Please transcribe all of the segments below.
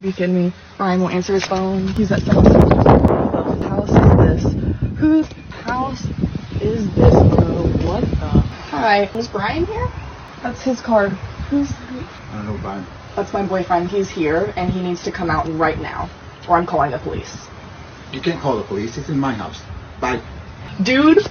You kidding me? Brian won't answer his phone. He's at someone's house. Whose house is this? Whose house is this, bro? What the? Hi. Was Brian here? That's his card. Who's? I don't know Brian. That's my boyfriend. He's here, and he needs to come out right now, or I'm calling the police. You can't call the police. It's in my house. Bye. Dude,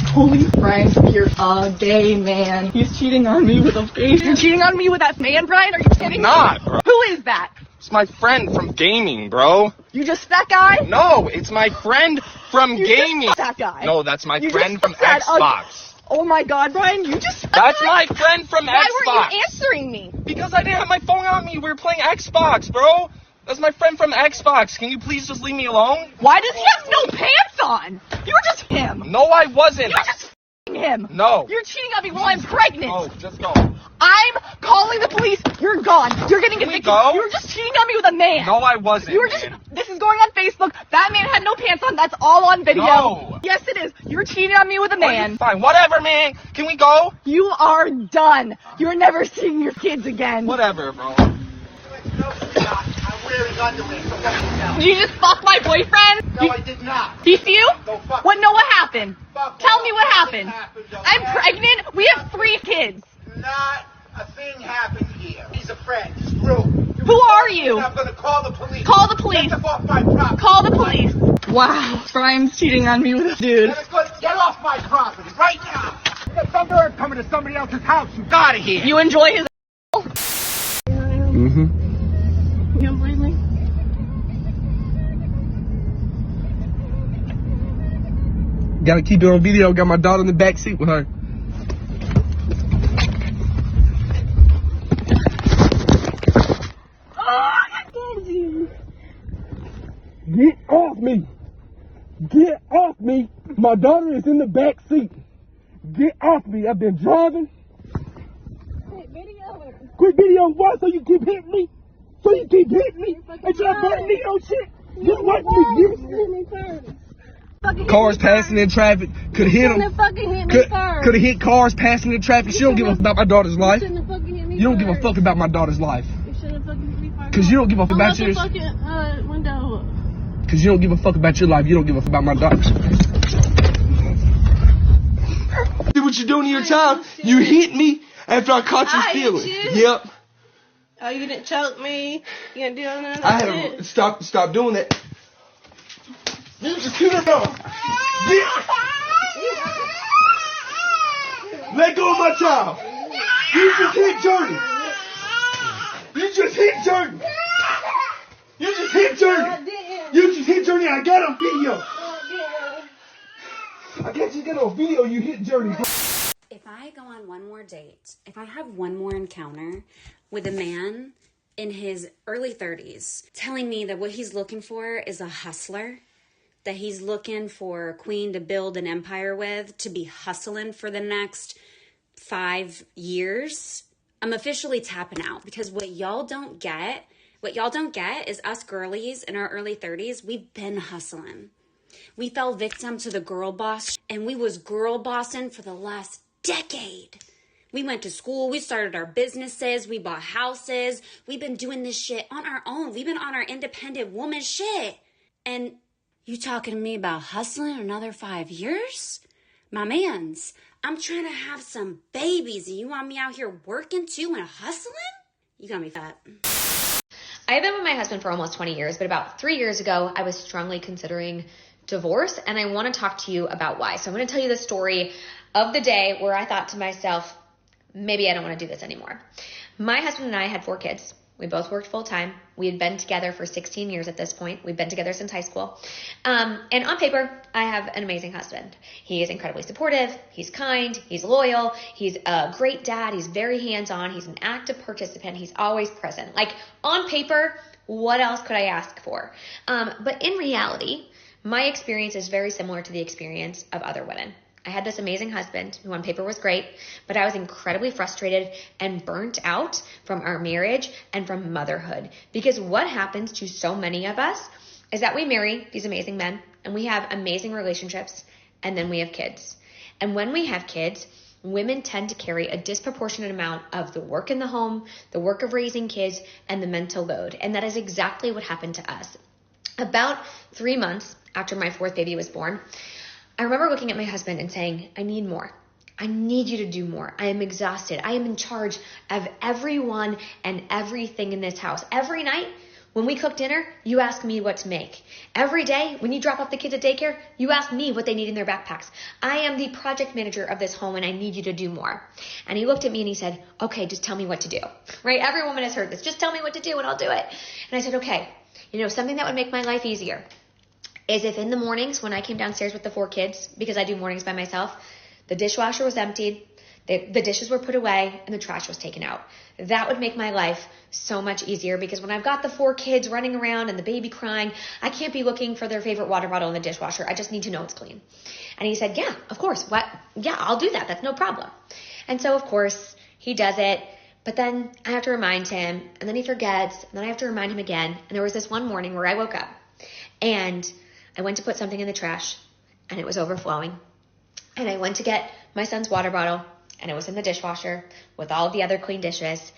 holy Frank, you're a gay man. He's cheating on me with a face. You're cheating on me with that man, Brian? Are you kidding me? Not, bro. Who is that? It's my friend from gaming, bro. You just that guy? No, it's my friend from gaming. Just that guy. No, that's my You friend just from said Xbox. Oh my God, Brian, you just. That's my friend from Why Xbox. weren't you answering me? Because I didn't have my phone on me. We were playing Xbox, bro. That's my friend from Xbox. Can you please just leave me alone? Why does he have no pants on? You were just him. No, I wasn't. You were just him. No. You're cheating on me while I'm pregnant. Oh, just go. I'm calling the police. You're gone. You're getting Can we evicted. go? You were just cheating on me with a man. No, I wasn't. You were just. man. This is going on Facebook. That man had no pants on. That's all on video. No. Yes, it is. You're cheating on me with a man. Fine, whatever, man. Can we go? You are done. You're never seeing your kids again. Whatever, bro. Did you just fuck my boyfriend? No, I did not. He see you? No, fuck. What? No, what happened? Fuck Tell off. me what happened. Nothing happened, I'm okay? pregnant. We have 3 kids. Not a thing happened here. He's a friend. He's rude. Who are you? I'm gonna call the police. Call the police. Get off my property. Call the police. Wow. Brian's cheating on me with a dude. Get off my property right now. Get some bird coming to somebody else's house. You got it here. You enjoy his. Mm-hmm. You don't believe me? Gotta keep it on video. Got my daughter in the back seat with her. Get off me! Get off me! My daughter is in the back seat. Get off me! I've been driving. Quit video what? So you keep hitting me? So you keep hitting me? And try to burn me on shit? Get away from me! Cars passing in traffic could hit them. Could have hit cars passing in traffic. She don't give a fuck about my daughter's life. You don't give a fuck about my daughter's life. Cause you don't give a fuck about yours. Cause you don't give a fuck about your life. You don't give a fuck about my daughter. See what you're doing to your child? You hit me after I caught you stealing. Yep. Oh, you didn't choke me. You didn't do none of that I had to stop doing that. You just hit her off. Let go of my child. You just hit Jordan. You just hit Jordan. You just hit Jordan. You just hit Jordan. I got on video. I got you got on video. You hit Jordan. If I go on one more date, if I have one more encounter with a man in his early 30s telling me that what he's looking for is a hustler, that he's looking for a queen to build an empire with, to be hustling for the next 5 years, I'm officially tapping out. Because what y'all don't get is us girlies in our early 30s, we've been hustling. We fell victim to the girl boss, and we was girl bossing for the last decade. We went to school, we started our businesses, we bought houses, we've been doing this shit on our own. We've been on our independent woman shit. And you talking to me about hustling another 5 years? My mans, I'm trying to have some babies and you want me out here working too and hustling? You got me fat. I have been with my husband for almost 20 years, but about 3 years ago, I was strongly considering divorce, and I want to talk to you about why. So I'm going to tell you the story of the day where I thought to myself, maybe I don't want to do this anymore. My husband and I had 4 kids. We both worked full time. We had been together for 16 years at this point. We've been together since high school. And on paper, I have an amazing husband. He is incredibly supportive. He's kind. He's loyal. He's a great dad. He's very hands-on. He's an active participant. He's always present. Like, on paper, what else could I ask for? But in reality, my experience is very similar to the experience of other women. I had this amazing husband who on paper was great, but I was incredibly frustrated and burnt out from our marriage and from motherhood. Because what happens to so many of us is that we marry these amazing men and we have amazing relationships, and then we have kids. And when we have kids, women tend to carry a disproportionate amount of the work in the home, the work of raising kids, and the mental load. And that is exactly what happened to us. About 3 months after my fourth baby was born, I remember looking at my husband and saying, I need more. I need you to do more. I am exhausted. I am in charge of everyone and everything in this house. Every night when we cook dinner, you ask me what to make. Every day when you drop off the kids at daycare, you ask me what they need in their backpacks. I am the project manager of this home and I need you to do more. And he looked at me and he said, okay, just tell me what to do. Right? Every woman has heard this. Just tell me what to do and I'll do it. And I said, okay, something that would make my life easier is if in the mornings when I came downstairs with the 4 kids, because I do mornings by myself, the dishwasher was emptied, the dishes were put away, and the trash was taken out. That would make my life so much easier because when I've got the 4 kids running around and the baby crying, I can't be looking for their favorite water bottle in the dishwasher. I just need to know it's clean. And he said, yeah, of course. What? Yeah, I'll do that. That's no problem. And so, of course, he does it. But then I have to remind him, and then he forgets, and then I have to remind him again. And there was this one morning where I woke up, and I went to put something in the trash, and it was overflowing. And I went to get my son's water bottle, and it was in the dishwasher with all the other clean dishes.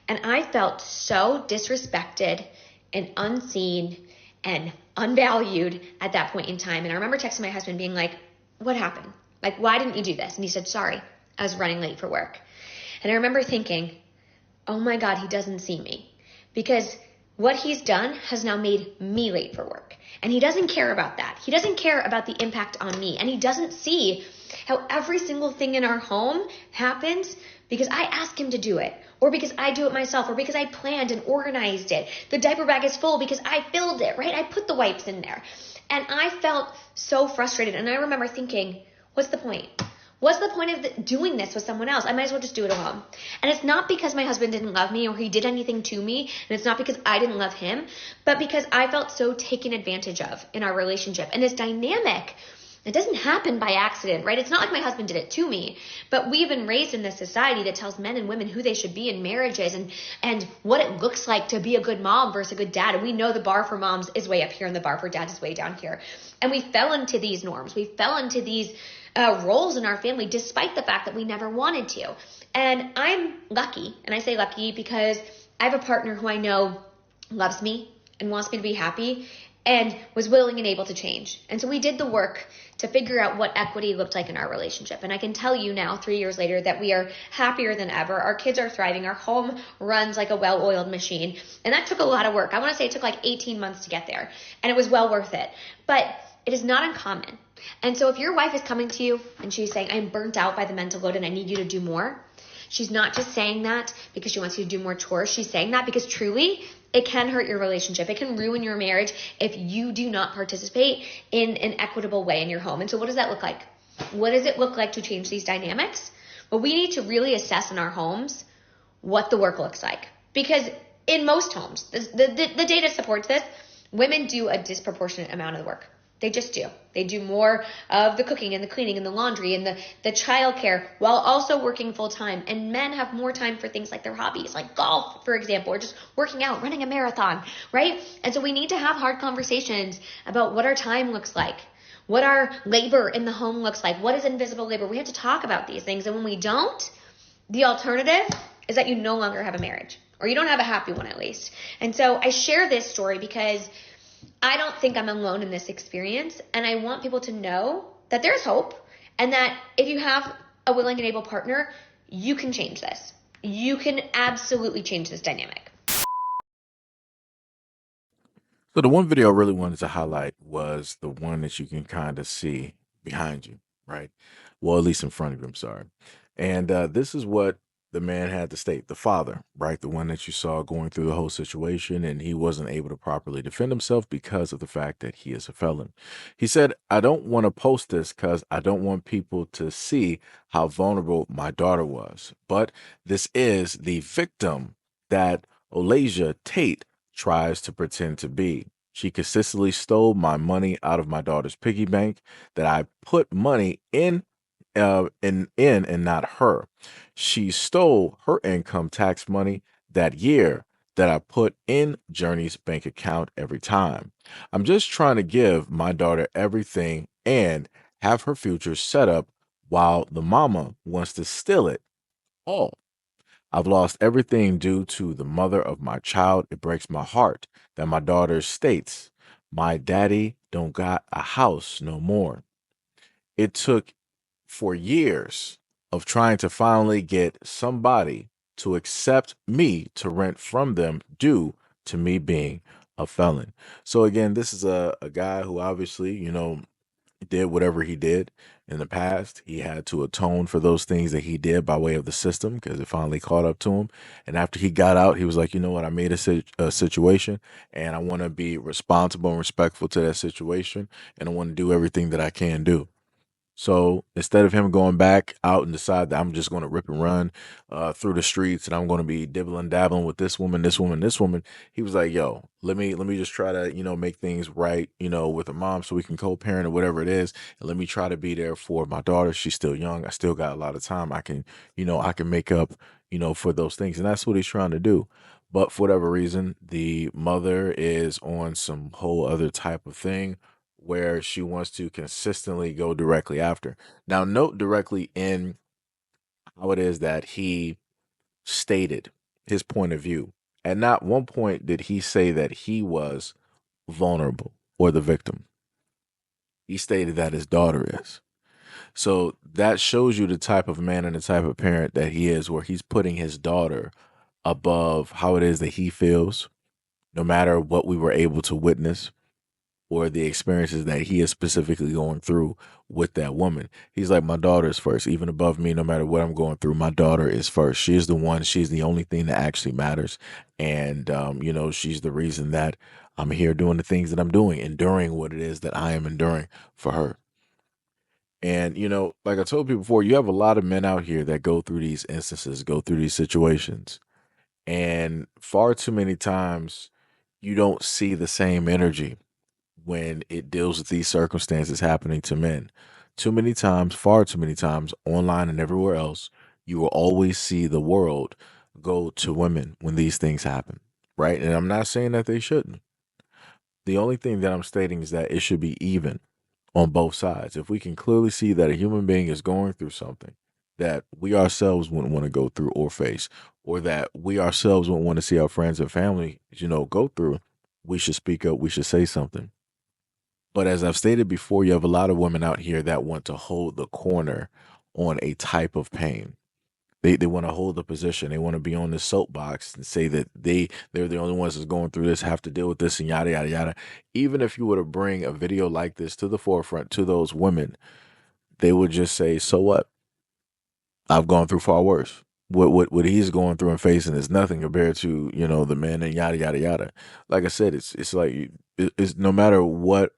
And I felt so disrespected and unseen and unvalued at that point in time. And I remember texting my husband being like, what happened? Like, why didn't you do this? And he said, sorry, I was running late for work. And I remember thinking, oh my God, he doesn't see me. Because what he's done has now made me late for work. And he doesn't care about that. He doesn't care about the impact on me. And he doesn't see how every single thing in our home happens because I ask him to do it, or because I do it myself, or because I planned and organized it. The diaper bag is full because I filled it, right? I put the wipes in there. And I felt so frustrated. And I remember thinking, what's the point? What's the point of doing this with someone else? I might as well just do it alone. And it's not because my husband didn't love me or he did anything to me. And it's not because I didn't love him, but because I felt so taken advantage of in our relationship. And this dynamic, it doesn't happen by accident, right? It's not like my husband did it to me, but we've been raised in this society that tells men and women who they should be in marriages and what it looks like to be a good mom versus a good dad. And we know the bar for moms is way up here and the bar for dads is way down here. And we fell into these norms. We fell into these roles in our family, despite the fact that we never wanted to. And I'm lucky, and I say lucky because I have a partner who I know loves me and wants me to be happy and was willing and able to change. And so we did the work to figure out what equity looked like in our relationship. And I can tell you now, 3 years later, that we are happier than ever. Our kids are thriving. Our home runs like a well-oiled machine. And that took a lot of work. I want to say it took like 18 months to get there. And it was well worth it. But it is not uncommon. And so if your wife is coming to you and she's saying, I'm burnt out by the mental load and I need you to do more, she's not just saying that because she wants you to do more chores. She's saying that because truly it can hurt your relationship. It can ruin your marriage if you do not participate in an equitable way in your home. And so what does that look like? What does it look like to change these dynamics? Well, we need to really assess in our homes what the work looks like. Because in most homes, the data supports this, women do a disproportionate amount of the work. They just do. They do more of the cooking and the cleaning and the laundry and the childcare while also working full time. And men have more time for things like their hobbies, like golf, for example, or just working out, running a marathon, right? And so we need to have hard conversations about what our time looks like, what our labor in the home looks like, what is invisible labor. We have to talk about these things. And when we don't, the alternative is that you no longer have a marriage, or you don't have a happy one at least. And so I share this story because I don't think I'm alone in this experience, and I want people to know that there's hope and that if you have a willing and able partner, you can change this. You can absolutely change this dynamic. So the one video I really wanted to highlight was the one that you can kind of see behind you, right? Well, at least in front of you, I'm sorry. And this is what the man had to state, the father, right? The one that you saw going through the whole situation, and he wasn't able to properly defend himself because of the fact that he is a felon. He said, I don't want to post this because I don't want people to see how vulnerable my daughter was. But this is the victim that Olasia Tate tries to pretend to be. She consistently stole my money out of my daughter's piggy bank that I put money in and not her. She stole her income tax money that year that I put in Journey's bank account every time. I'm just trying to give my daughter everything and have her future set up while the mama wants to steal it all. I've lost everything due to the mother of my child. It breaks my heart that my daughter states, my daddy don't got a house no more. It took for years of trying to finally get somebody to accept me to rent from them due to me being a felon. So again, this is a guy who obviously, did whatever he did in the past. He had to atone for those things that he did by way of the system because it finally caught up to him. And after he got out, he was like, you know what? I made a situation and I want to be responsible and respectful to that situation. And I want to do everything that I can do. So instead of him going back out and decide that I'm just going to rip and run through the streets and I'm going to be dibbling dabbling with this woman, this woman, this woman, he was like, "Yo, let me just try to make things right, with her mom so we can co-parent or whatever it is, and let me try to be there for my daughter. She's still young. I still got a lot of time. I can make up, for those things, and that's what he's trying to do." But for whatever reason, the mother is on some whole other type of thing where she wants to consistently go directly after. Now, note directly in how it is that he stated his point of view. At not one point did he say that he was vulnerable or the victim. He stated that his daughter is. So that shows you the type of man and the type of parent that he is, where he's putting his daughter above how it is that he feels, no matter what we were able to witness or the experiences that he is specifically going through with that woman. He's like, my daughter is first, even above me, no matter what I'm going through. My daughter is first. She is the one, she's the only thing that actually matters. And, she's the reason that I'm here doing the things that I'm doing, enduring what it is that I am enduring for her. And, like I told people before, you have a lot of men out here that go through these instances, go through these situations. And far too many times, you don't see the same energy when it deals with these circumstances happening to men. Too many times, far too many times, online and everywhere else, you will always see the world go to women when these things happen, right? And I'm not saying that they shouldn't. The only thing that I'm stating is that it should be even on both sides. If we can clearly see that a human being is going through something that we ourselves wouldn't want to go through or face, or that we ourselves wouldn't want to see our friends and family, go through, we should speak up, we should say something. But as I've stated before, you have a lot of women out here that want to hold the corner on a type of pain. They want to hold the position. They want to be on the soapbox and say that they're the only ones that's going through this, have to deal with this, and yada yada yada. Even if you were to bring a video like this to the forefront to those women, they would just say, "So what? I've gone through far worse. What he's going through and facing is nothing compared to the men and yada yada yada." Like I said, it's like it's no matter what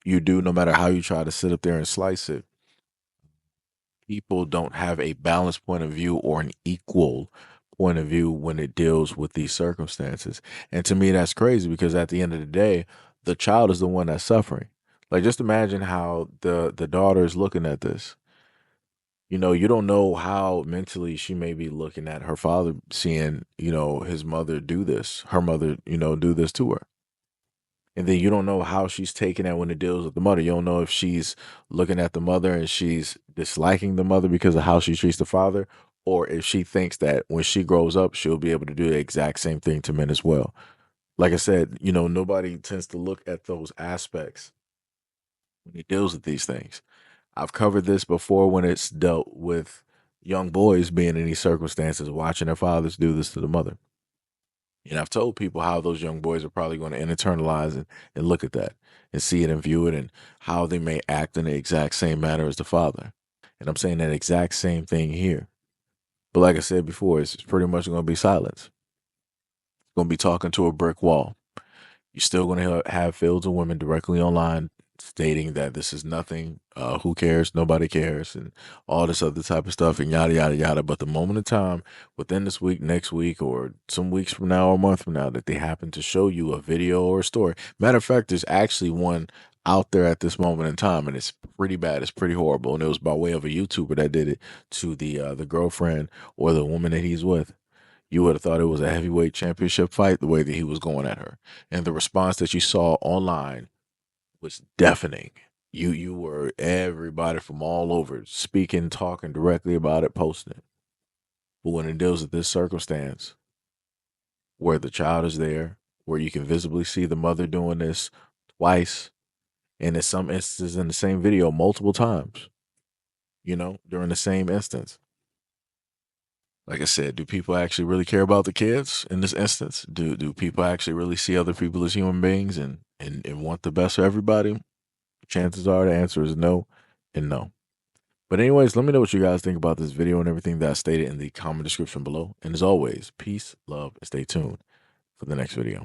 you do, no matter how you try to sit up there and slice it, people don't have a balanced point of view or an equal point of view when it deals with these circumstances. And to me, that's crazy because at the end of the day, the child is the one that's suffering. Like, just imagine how the daughter is looking at this. You don't know how mentally she may be looking at her father seeing, his mother do this, her mother, do this to her. And then you don't know how she's taking it when it deals with the mother. You don't know if she's looking at the mother and she's disliking the mother because of how she treats the father, or if she thinks that when she grows up, she'll be able to do the exact same thing to men as well. Like I said, nobody tends to look at those aspects when it deals with these things. I've covered this before when it's dealt with young boys being in these circumstances, watching their fathers do this to the mother. And I've told people how those young boys are probably going to internalize and look at that and see it and view it, and how they may act in the exact same manner as the father. And I'm saying that exact same thing here. But like I said before, it's pretty much going to be silence. It's going to be talking to a brick wall. You're still going to have fields of women directly online stating that this is nothing, who cares, nobody cares, and all this other type of stuff, and yada, yada, yada. But the moment of time, within this week, next week, or some weeks from now or a month from now, that they happen to show you a video or a story. Matter of fact, there's actually one out there at this moment in time, and it's pretty bad. It's pretty horrible. And it was by way of a YouTuber that did it to the girlfriend or the woman that he's with. You would have thought it was a heavyweight championship fight the way that he was going at her. And the response that you saw online was deafening. You were everybody from all over speaking, talking directly about it, posting it. But when it deals with this circumstance where the child is there, where you can visibly see the mother doing this twice, and in some instances in the same video multiple times, during the same instance. Like I said, do people actually really care about the kids in this instance? Do people actually really see other people as human beings and want the best for everybody? Chances are the answer is no and no. But anyways, let me know what you guys think about this video and everything that I stated in the comment description below. And as always, peace, love, and stay tuned for the next video.